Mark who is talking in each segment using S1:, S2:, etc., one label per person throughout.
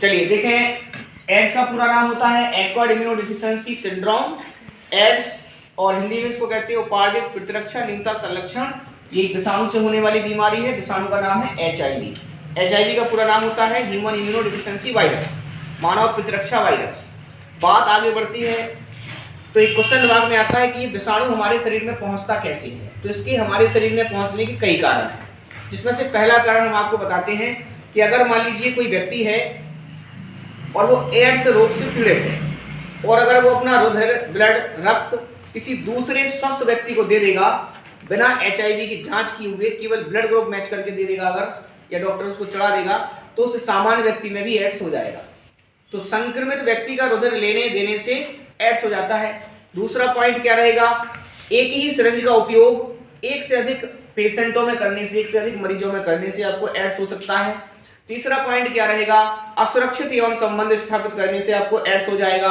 S1: चलिए देखें, एड्स का पूरा नाम होता है एक्वायर्ड इम्यूनोडेफिशिएंसी सिंड्रोम। एड्स और हिंदी में इसको कहते हैं उपार्जित प्रतिरक्षा न्यूनता संलक्षण। ये विषाणु से होने वाली बीमारी है। विषाणु का नाम है HIV। HIV का पूरा नाम होता है ह्यूमन इम्यूनोडेफिशिएंसी वायरस, मानव प्रतिरक्षा वायरस। बात आगे बढ़ती है तो एक क्वेश्चन दिमाग में आता है कि विषाणु हमारे शरीर में पहुंचता कैसे है। तो इसके हमारे शरीर में पहुंचने के कई कारण हैं, जिसमें से पहला कारण हम आपको बताते हैं कि अगर मान लीजिए कोई व्यक्ति है और वो एड्स रोग से पीड़ित है और अगर वो अपना रुधिर, ब्लड, रक्त किसी दूसरे स्वस्थ व्यक्ति को दे देगा बिना HIV की जांच किए हुए, केवल ब्लड ग्रुप मैच करके दे देगा अगर, या डॉक्टर उसको चढ़ा देगा, तो उस सामान्य व्यक्ति में भी एड्स हो जाएगा। तो संक्रमित व्यक्ति का रुधिर लेने देने से एड्स हो जाता है। दूसरा पॉइंट क्या रहेगा, एक ही सिरिंज का उपयोग एक से अधिक पेशेंटों में करने से, एक से अधिक मरीजों में करने से आपको एड्स हो सकता है। तीसरा पॉइंट क्या रहेगा, असुरक्षित यौन संबंध स्थापित करने से आपको एड्स हो जाएगा।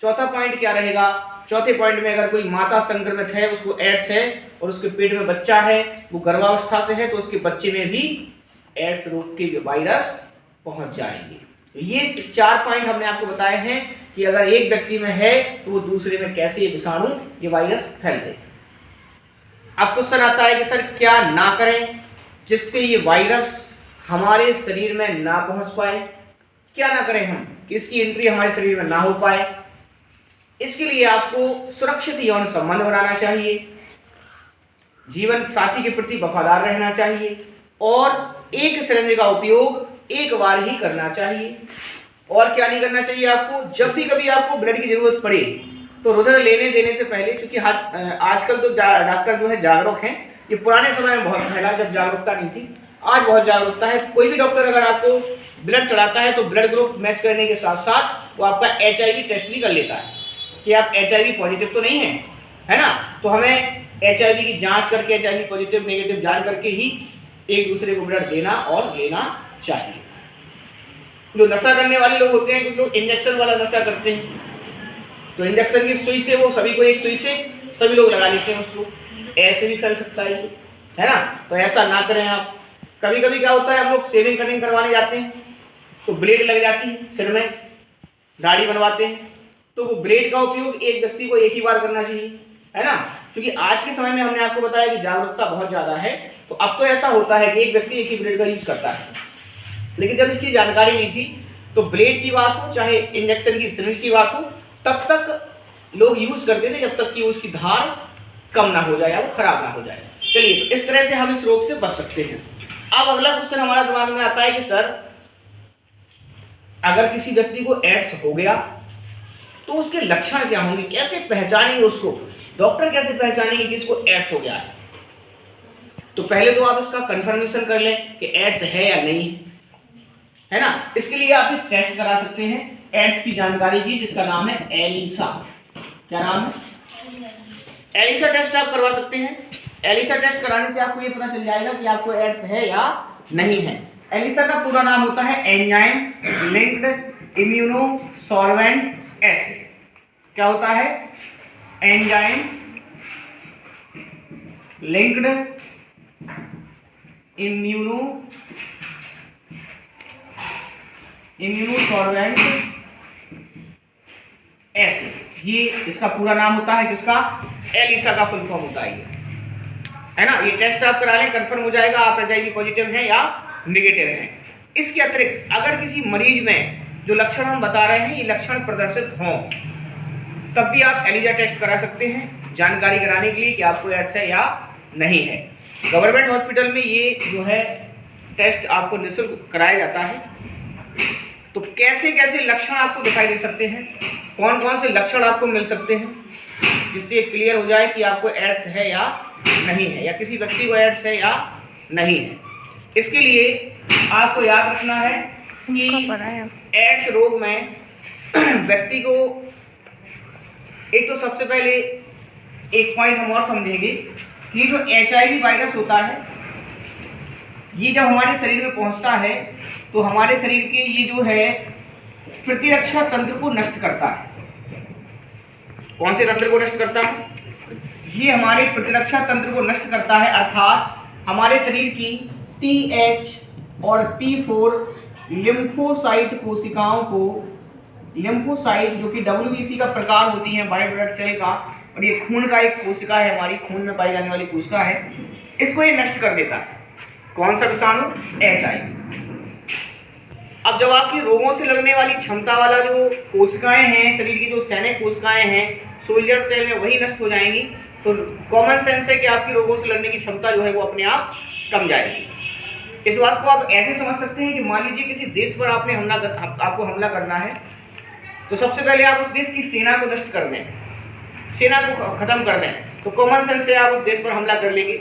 S1: चौथा पॉइंट क्या रहेगा, चौथे पॉइंट में अगर कोई माता संक्रमित है, उसको एड्स है और उसके पेट में बच्चा है, वो गर्भावस्था से है, तो उसके बच्चे में भी एड्स रोग के वायरस पहुंच जाएंगे। तो ये 4 पॉइंट हमने आपको बताए हैं कि अगर एक व्यक्ति में है तो वो दूसरे में कैसे ये विषाणु, ये वायरस फैलते। अब क्वेश्चन आता है कि सर क्या ना करें जिससे ये वायरस हमारे शरीर में ना पहुंच पाए, क्या ना करें हम कि इसकी एंट्री हमारे शरीर में ना हो पाए। इसके लिए आपको सुरक्षित यौन संबंध बनाना चाहिए, जीवन साथी के प्रति वफादार रहना चाहिए और एक सिरिंज का उपयोग एक बार ही करना चाहिए। और क्या नहीं करना चाहिए आपको, जब भी कभी आपको ब्लड की जरूरत पड़े तो रुधिर लेने देने से पहले, क्योंकि आजकल तो डॉक्टर जो है जागरूक हैं, ये पुराने समय में बहुत फैला जब जागरूकता नहीं थी, आज बहुत जागरूकता है। कोई भी डॉक्टर अगर आपको ब्लड चढ़ाता है तो ब्लड ग्रुप मैच करने के साथ साथ वो आपका HIV टेस्ट भी कर लेता है कि आप HIV पॉजिटिव तो नहीं है ना। तो हमें HIV की जांच करके HIV पॉजिटिव नेगेटिव जान करके ही एक दूसरे को ब्लड देना और लेना चाहिए। जो नशा करने वाले लोग होते हैं, कुछ लोग इंजेक्शन वाला नशा करते हैं, तो इंजेक्शन की सुई से वो सभी को एक सुई से सभी लोग लगा लेते हैं उसको, ऐसे भी फैल सकता है ना। तो ऐसा ना करें आप। कभी कभी क्या होता है, हम लोग शेविंग कटिंग करवाने जाते हैं तो ब्लेड लग जाती है सिर में, दाढ़ी बनवाते हैं, तो वो ब्लेड का उपयोग एक व्यक्ति को एक ही बार करना चाहिए, है ना। क्योंकि आज के समय में हमने आपको बताया कि जागरूकता बहुत ज्यादा है, तो अब तो ऐसा होता है कि एक व्यक्ति एक ही ब्लेड का यूज करता है, लेकिन जब इसकी जानकारी नहीं थी तो ब्लेड की बात हो चाहे इंजेक्शन की सिरिंज की बात हो, तब तक लोग यूज करते थे जब तक कि उसकी धार कम ना हो जाए या वो खराब ना हो जाए। चलिए, तो इस तरह से हम इस रोग से बच सकते हैं। अब अगला क्वेश्चन हमारा दिमाग में आता है कि सर अगर किसी व्यक्ति को एड्स हो गया तो उसके लक्षण क्या होंगे, कैसे पहचानेंगे उसको, डॉक्टर कैसे पहचानेंगे कि इसको एड्स हो गया है। तो पहले तो आप इसका कंफर्मेशन कर लें कि एड्स है या नहीं है ना। इसके लिए आप एक टेस्ट करा सकते हैं एड्स की जानकारी की, जिसका नाम है एलिसा। क्या नाम है? एलिसा टेस्ट आप करवा सकते हैं। एलिसा टेस्ट कराने से आपको ये पता चल जाएगा कि आपको एड्स है या नहीं है। एलिसा का पूरा नाम होता है एंजाइम लिंक्ड इम्यूनोसॉर्बेंट एसिड। क्या होता है? एंजाइम लिंक्ड इम्यूनोसॉर्बेंट एसिड, ये इसका पूरा नाम होता है। किसका? एलिसा का फुल फॉर्म होता है ना। ये टेस्ट आप करा लें, कंफर्म हो जाएगा आप HIV पॉजिटिव हैं या नेगेटिव हैं। इसके अतिरिक्त अगर किसी मरीज में जो लक्षण हम बता रहे हैं ये लक्षण प्रदर्शित हों, तब भी आप एलिसा टेस्ट करा सकते हैं जानकारी कराने के लिए कि आपको एड्स है या नहीं है। गवर्नमेंट हॉस्पिटल में ये जो है टेस्ट आपको निःशुल्क कराया जाता है। तो कैसे कैसे लक्षण आपको दिखाई दे सकते हैं, कौन कौन से लक्षण आपको मिल सकते हैं, जिससे क्लियर हो जाए कि आपको एड्स है या नहीं है, या किसी व्यक्ति को एड्स है या नहीं है। इसके लिए आपको याद रखना है कि एड्स रोग में व्यक्ति को एक तो सबसे पहले एक पॉइंट हम और समझेंगे कि जो HIV वायरस होता है, ये जब हमारे शरीर में पहुंचता है तो हमारे शरीर के ये जो है प्रतिरक्षा तंत्र को नष्ट करता है। कौन से तंत्र को नष्ट करता है? ये हमारे प्रतिरक्षा तंत्र को नष्ट करता है, अर्थात हमारे शरीर की TH और T4 लिम्फोसाइट कोशिकाओं को, लिम्फोसाइट जो कि WBC का प्रकार होती है, व्हाइट ब्लड सेल का, और ये खून का एक कोशिका है, हमारी खून में पाई जाने वाली कोशिका है, इसको ये नष्ट कर देता है। कौन सा विषाणु? HIV। अब जब आपकी रोगों से लड़ने वाली क्षमता वाला जो कोशिकाएं हैं, शरीर की जो सैनिक कोशिकाएं हैं, सोल्जर सेल में, वही नष्ट हो जाएंगी, तो कॉमन सेंस है कि आपकी रोगों से लड़ने की क्षमता जो है वो अपने आप कम जाएगी। इस बात को आप ऐसे समझ सकते हैं कि मान लीजिए किसी देश पर आपने आपको हमला करना है, तो सबसे पहले आप उस देश की सेना को नष्ट कर दें, सेना को खत्म कर दें, तो कॉमन सेंस से आप उस देश पर हमला कर लेंगे,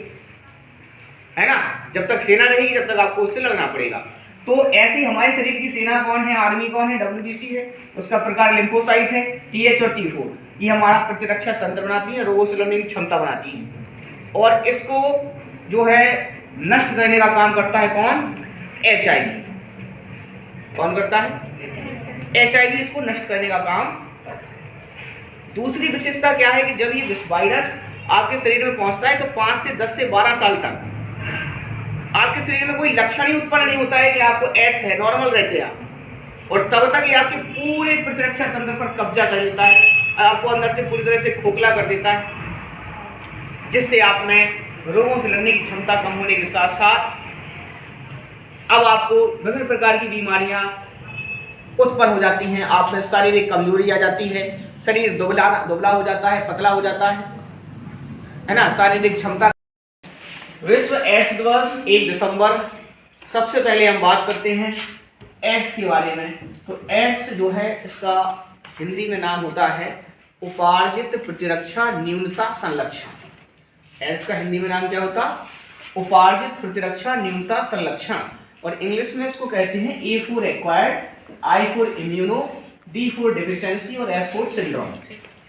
S1: है ना। जब तक सेना रहेगी तब तक आपको उससे लड़ना पड़ेगा। तो ऐसे ही हमारे शरीर की सेना कौन है? आर्मी कौन है? WBC है, उसका प्रकार लिम्फोसाइट है, TH और T4। ये हमारा प्रतिरक्षा तंत्र बनाती है, रोगों से लड़ने की क्षमता बनाती है, और इसको जो है नष्ट करने का काम करता है कौन? HIV। कौन करता है? HIV इसको नष्ट करने का काम। दूसरी विशेषता क्या है कि जब ये वायरस आपके शरीर में पहुंचता है तो 5 से 10 से 12 साल तक आपके शरीर में कोई लक्षण ही उत्पन्न नहीं होता है कि आपको एड्स है, नॉर्मल रहते हैं आप, और तब तक ये आपके पूरे प्रतिरक्षा तंत्र पर कब्जा कर लेता है, आपको अंदर से पूरी तरह से खोखला कर देता है, जिससे आप में रोगों से लड़ने की क्षमता कम होने के साथ साथ अब आपको विभिन्न प्रकार की बीमारियां उत्पन्न हो जाती हैं, आप में शारीरिक कमजोरी आ जाती है, शरीर दुबला हो जाता है, पतला हो जाता है ना, शारीरिक क्षमता। विश्व एड्स दिवस 1 दिसंबर। सबसे पहले हम बात करते हैं एड्स के बारे में। तो एड्स जो है इसका हिंदी में नाम होता है उपार्जित प्रतिरक्षा न्यूनता संलक्षण। एड्स का हिंदी में नाम क्या होता? उपार्जित प्रतिरक्षा न्यूनता संलक्षण, और इंग्लिश में इसको कहते हैं A for acquired, I for immuno, D for deficiency और S for सिंड्रोम,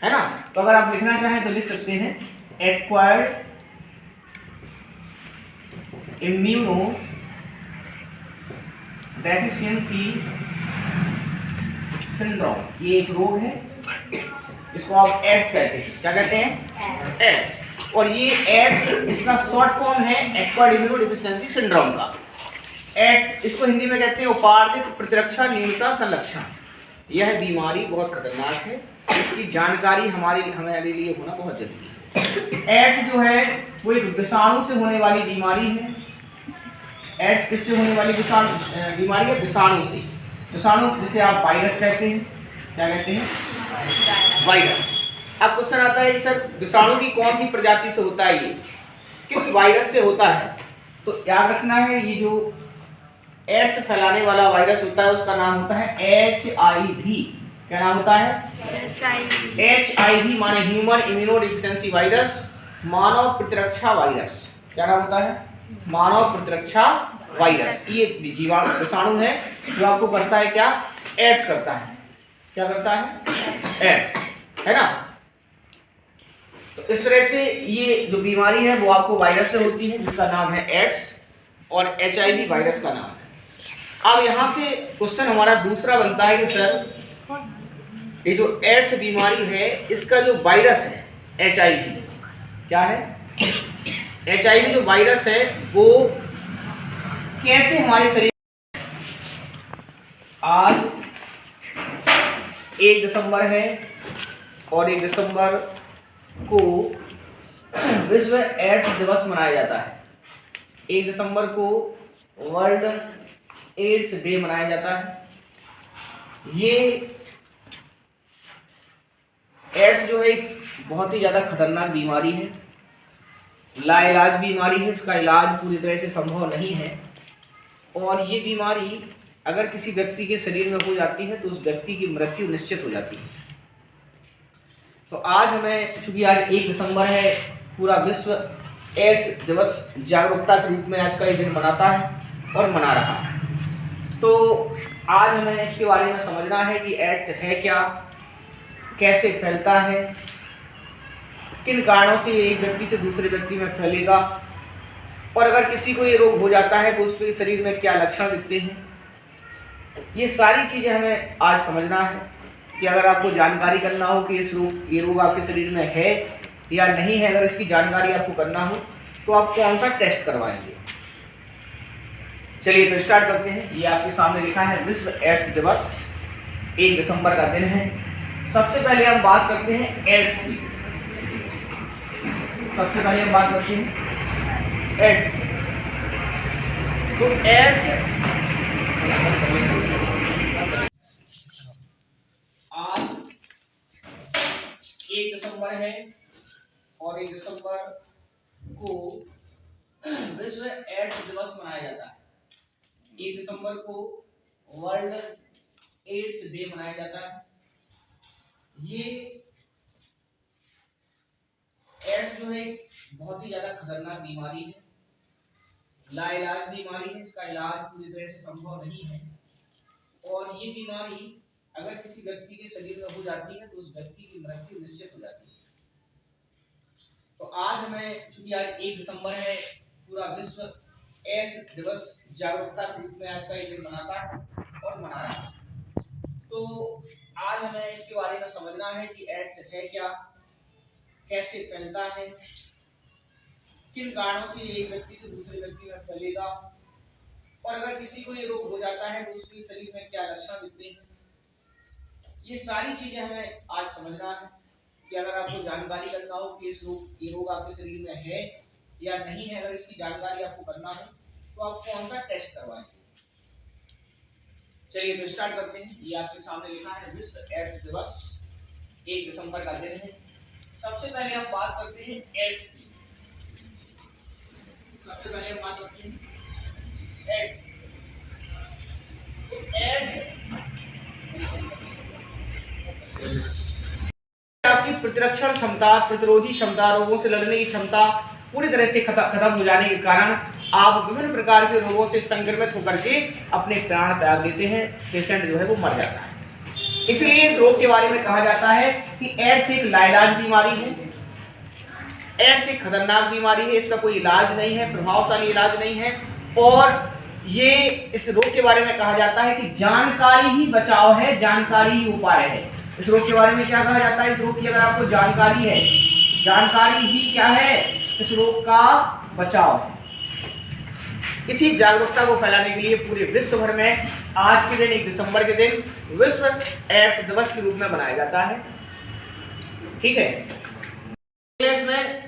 S1: है ना। तो अगर आप लिखना चाहें तो लिख सकते हैं एक्वायर्ड इम्यूनो डेफिशिएंसी सिंड्रोम, ये एक रोग है, इसको आप एड्स कहते हैं। क्या कहते हैं? एड्स। और ये एड्स इसका शॉर्ट फॉर्म है एक्वायर्ड इम्यूनो डेफिशिएंसी सिंड्रोम का। एड्स इसको हिंदी में कहते हैं उपार्जित प्रतिरक्षा न्यूनता संलक्षण। यह बीमारी बहुत खतरनाक है, इसकी जानकारी हमारे लिए होना बहुत जरूरी है। एड्स जो है वो एक विषाणु से होने वाली बीमारी है। एड्स किससे होने वाली बीमारी है? विषाणु से। विषाणु जिसे आप वायरस कहते हैं। क्या कहते हैं? वायरस। अब क्वेश्चन आता है कि सर विषाणु की कौन सी प्रजाति से होता है, ये किस वायरस से होता है? तो याद रखना है ये जो एड्स फैलाने वाला वायरस होता है उसका नाम होता है HIV। क्या नाम होता है? HIV माने ह्यूमन इम्यूनो डिफिशिएंसी वायरस, मानव प्रतिरक्षा वायरस। क्या नाम होता है? मानव प्रतिरक्षा वायरस। ये जीवाणु विषाणु है जो आपको करता है क्या? एड्स करता है। क्या करता है? एड्स, है ना। तो इस तरह से ये जो बीमारी है वो आपको वायरस से होती है जिसका नाम है एड्स, और HIV वायरस का नाम है। अब यहाँ से क्वेश्चन हमारा दूसरा बनता है कि सर ये जो एड्स बीमारी है इसका जो वायरस है HIV, क्या है? HIV जो वायरस है वो कैसे हमारे शरीर। आज 1 दिसंबर है और 1 दिसंबर को विश्व एड्स दिवस मनाया जाता है। 1 दिसंबर को वर्ल्ड एड्स डे मनाया जाता है। ये एड्स जो है एक बहुत ही ज़्यादा खतरनाक बीमारी है, लाइलाज बीमारी है, इसका इलाज पूरी तरह से संभव नहीं है, और ये बीमारी अगर किसी व्यक्ति के शरीर में हो जाती है तो उस व्यक्ति की मृत्यु निश्चित हो जाती है। तो आज हमें, चूंकि आज 1 दिसंबर है, पूरा विश्व एड्स दिवस जागरूकता के रूप में आज का ये दिन मनाता है और मना रहा है। तो आज हमें इसके बारे में समझना है कि एड्स है क्या, कैसे फैलता है, किन कारणों से एक व्यक्ति से दूसरे व्यक्ति में फैलेगा, और अगर किसी को ये रोग हो जाता है तो उसके शरीर में क्या लक्षण दिखते हैं। ये सारी चीज़ें हमें आज समझना है कि अगर आपको जानकारी करना हो कि ये रोग आपके शरीर में है या नहीं है, अगर इसकी जानकारी आपको करना हो तो आप कौन सा टेस्ट करवाएंगे। चलिए तो स्टार्ट करते हैं। ये आपके सामने लिखा है विश्व एड्स दिवस, 1 दिसंबर का दिन है। सबसे पहले हम बात करते हैं एड्स की। सबसे पहले हम बात करते हैं एड्स की। तो एड्स आज 1 दिसंबर है और 1 दिसंबर को विश्व एड्स दिवस मनाया जाता है। 1 दिसंबर को वर्ल्ड एड्स डे मनाया जाता है। ये एड्स जो है बहुत ही ज्यादा खतरनाक बीमारी है, लाइलाज बीमारी है। इसका इलाज पूरी तरह से संभव नहीं है और ये बीमारी अगर किसी व्यक्ति के शरीर में हो जाती है तो उस व्यक्ति की मृत्यु निश्चित हो जाती है। तो आज हमें, चूंकि आज 1 दिसंबर है, पूरा विश्व एड्स दिवस जागरूकता के रूप में आज का ये दिन मनाता है और मना रहा है। तो आज हमें इसके बारे में समझना है कि एड्स है क्या, कैसे फैलता है, किन कारणों से एक व्यक्ति से दूसरे व्यक्ति में फैलेगा, और अगर किसी को ये रोग हो जाता है तो उसके शरीर में क्या लक्षण दिखते हैं। ये सारी चीजें हमें आज समझना है कि अगर आपको जानकारी करना हो कि ये रोग आपके शरीर में है या नहीं है, अगर इसकी जानकारी आपको करना है तो आप कौन सा टेस्ट करवाएं। चलिए तो स्टार्ट करते हैं। ये आपके सामने लिखा है विश्व एड्स दिवस, 1 दिसंबर का दिन है। सबसे पहले हम बात करते हैं एड्स की। सबसे पहले हम बात करते हैं एड्स। तो एड्स आपकी प्रतिरक्षण क्षमता, प्रतिरोधी क्षमता, रोगों से लड़ने की क्षमता पूरी तरह से खत्म हो जाने के कारण आप विभिन्न प्रकार के रोगों से संक्रमित होकर के अपने प्राण त्याग देते हैं। पेशेंट जो है वो मर जाता है। इसलिए इस रोग के बारे में कहा जाता है कि एड्स एक लाइलाज बीमारी है। एड्स एक खतरनाक बीमारी है, इसका कोई इलाज नहीं है, प्रभावशाली इलाज नहीं है। और ये इस रोग के बारे में कहा जाता है कि जानकारी ही बचाव है, जानकारी ही उपाय है। इस रोग के बारे में क्या कहा जाता है, इस रोग की अगर आपको जानकारी है, जानकारी ही क्या है, इस रोग का बचाव है। इसी जागरूकता को फैलाने के लिए पूरे विश्व भर में आज के दिन, 1 दिसंबर के दिन, विश्व एड्स दिवस के रूप में मनाया जाता है। ठीक है। इसमें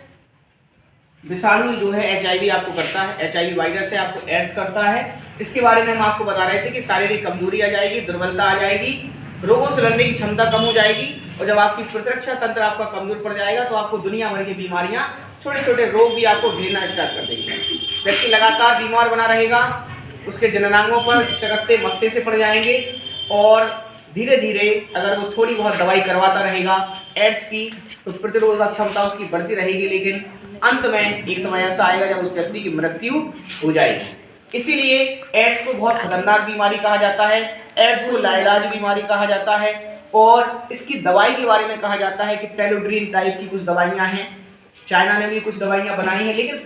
S1: विषाणु जो है HIV आपको करता है, HIV वायरस है, आपको एड्स करता है। इसके बारे में हम आपको बता रहे थे कि शारीरिक कमजोरी आ जाएगी, दुर्बलता आ जाएगी, रोगों से लड़ने की क्षमता कम हो जाएगी, और जब आपकी प्रतिरक्षा तंत्र आपका कमजोर पड़ जाएगा तो आपको दुनिया भर की बीमारियां, छोटे छोटे रोग भी आपको घेरना स्टार्ट कर देंगे। व्यक्ति लगातार बीमार बना रहेगा, उसके जननांगों पर चकत्ते मस्से से पड़ जाएंगे, और धीरे धीरे अगर वो थोड़ी बहुत दवाई करवाता रहेगा एड्स की तो प्रतिरोधक क्षमता उसकी बढ़ती रहेगी, लेकिन अंत में एक समय ऐसा आएगा जब उस व्यक्ति की मृत्यु हो जाएगी। इसीलिए एड्स को बहुत खतरनाक बीमारी कहा जाता है, एड्स को लाइलाज बीमारी कहा जाता है। और इसकी दवाई के बारे में कहा जाता है कि टेलोड्रिन टाइप की कुछ दवाइयां हैं, चाइना ने भी कुछ दवाइयां बनाई हैं, लेकिन